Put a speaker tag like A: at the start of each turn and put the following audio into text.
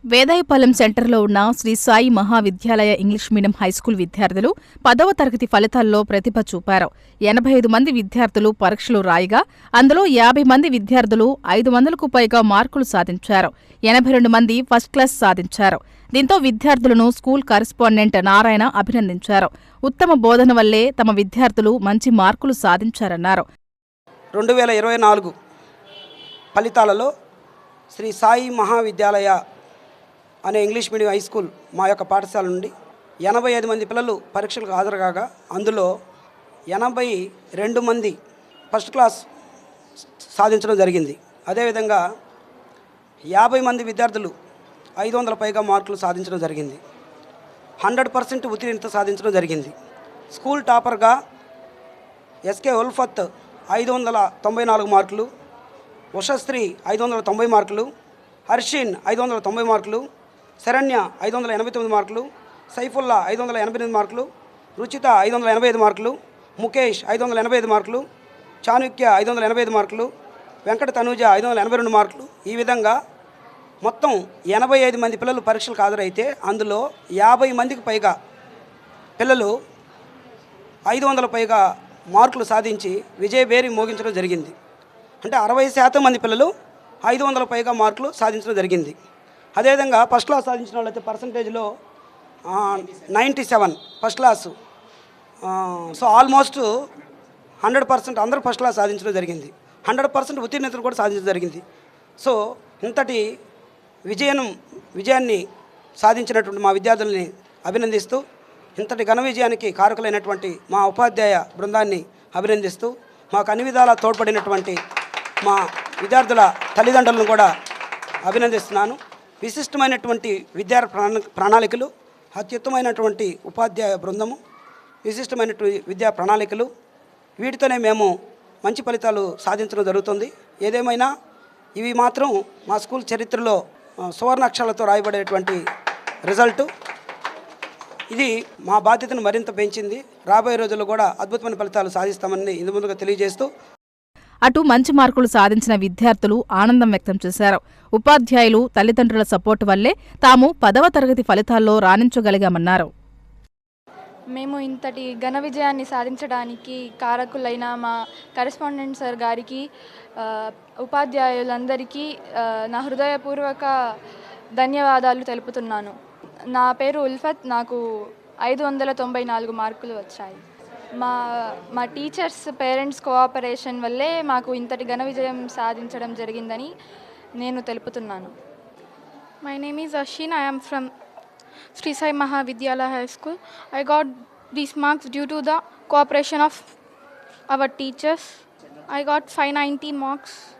A: వేదాయపాలెం సెంటర్లో ఉన్న Shri Sai Mahavidyalaya English medium high school విద్యార్థులు 10వ తరగతి ఫలితాల్లో ప్రతిభ చూపారు. 85 మంది విద్యార్థులు పరీక్షలు రాయగా అందులో 50 మంది విద్యార్థులు 500కు పైగా మార్కులు సాధించారు. 82 మంది ఫస్ట్ క్లాస్ సాధించారు. దీంతో విద్యార్థులను స్కూల్ కరెస్పాండెంట్ నారాయణ అభినందించారు. ఉత్తమ బోధన వల్లే తమ విద్యార్థులు మంచి మార్కులు సాధించారన్నారు.
B: 2024 ఫలితాలలో శ్రీ సాయి మహావిద్యాలయ అనే ఇంగ్లీష్ మీడియం హై స్కూల్ మా యొక్క పాఠశాల నుండి 85 మంది పిల్లలు పరీక్షలకు హాజరు కాగా అందులో 82 మంది ఫస్ట్ క్లాస్ సాధించడం జరిగింది. అదేవిధంగా 50 మంది విద్యార్థులు 500 పైగా మార్కులు సాధించడం జరిగింది. 100% ఉత్తీర్ణత సాధించడం జరిగింది. స్కూల్ టాపర్గా ఎస్కే ఉల్ఫత్ 594 మార్కులు, ఉషశ్రీ 590 మార్కులు, హర్షిన్ 590 మార్కులు, శరణ్య 589 మార్కులు, సైఫుల్లా 588 మార్కులు, రుచిత 585 మార్కులు, ముఖేష్ 585 మార్కులు, చాణుక్య 585 మార్కులు, వెంకట తనూజ 582 మార్కులు. ఈ విధంగా మొత్తం 85 మంది పిల్లలు పరీక్షలకు హాజరైతే అందులో 50 మందికి పైగా పిల్లలు 500 పైగా మార్కులు సాధించి విజయభేరి మోగించడం జరిగింది. అంటే 60% మంది పిల్లలు 500 పైగా మార్కులు సాధించడం జరిగింది. అదేవిధంగా ఫస్ట్ క్లాస్ సాధించిన వాళ్ళైతే పర్సంటేజ్లో 97 ఫస్ట్ క్లాసు. సో ఆల్మోస్ట్ 100% అందరూ ఫస్ట్ క్లాస్ సాధించడం జరిగింది. 100% ఉత్తీర్ణతలు కూడా సాధించడం జరిగింది. సో ఇంతటి విజయాన్ని సాధించినటువంటి మా విద్యార్థుల్ని అభినందిస్తూ, ఇంతటి ఘన విజయానికి కారకులైనటువంటి మా ఉపాధ్యాయ బృందాన్ని అభినందిస్తూ, మాకు అన్ని విధాలా తోడ్పడినటువంటి మా విద్యార్థుల తల్లిదండ్రులను కూడా అభినందిస్తున్నాను. విశిష్టమైనటువంటి విద్యా ప్రణాళికలు, అత్యుత్తమైనటువంటి ఉపాధ్యాయ బృందము, విశిష్టమైనటువంటి విద్యా ప్రణాళికలు, వీటితోనే మేము మంచి ఫలితాలు సాధించడం జరుగుతుంది. ఏదేమైనా ఇవి మాత్రం మా స్కూల్ చరిత్రలో సువర్ణాక్షరాలతో రాయబడేటువంటి రిజల్టు. ఇది మా బాధ్యతను మరింత పెంచింది. రాబోయే రోజుల్లో కూడా అద్భుతమైన ఫలితాలు సాధిస్తామని ఇందు ముందుగా తెలియజేస్తూ,
A: అటు మంచి మార్కులు సాధించిన విద్యార్థులు ఆనందం వ్యక్తం చేశారు. ఉపాధ్యాయులు, తల్లిదండ్రుల సపోర్టు వల్లే తాము 10వ తరగతి ఫలితాల్లో రాణించగలిగామన్నారు.
C: మేము ఇంతటి ఘన విజయాన్ని సాధించడానికి కారకులైన మా కరెస్పాండెంట్ సార్ గారికి, ఉపాధ్యాయులందరికీ నా హృదయపూర్వక ధన్యవాదాలు తెలుపుతున్నాను. నా పేరు ఉల్ఫత్. నాకు 594 మార్కులు వచ్చాయి. మా టీచర్స్, పేరెంట్స్ కోఆపరేషన్ వల్లే మాకు ఇంతటి ఘన విజయం సాధించడం జరిగిందని నేను తెలుపుతున్నాను.
D: My name is Ashin. I am from Sri Sai Mahavidyalaya High School. I got these marks due to the cooperation of our teachers. I got 590 marks.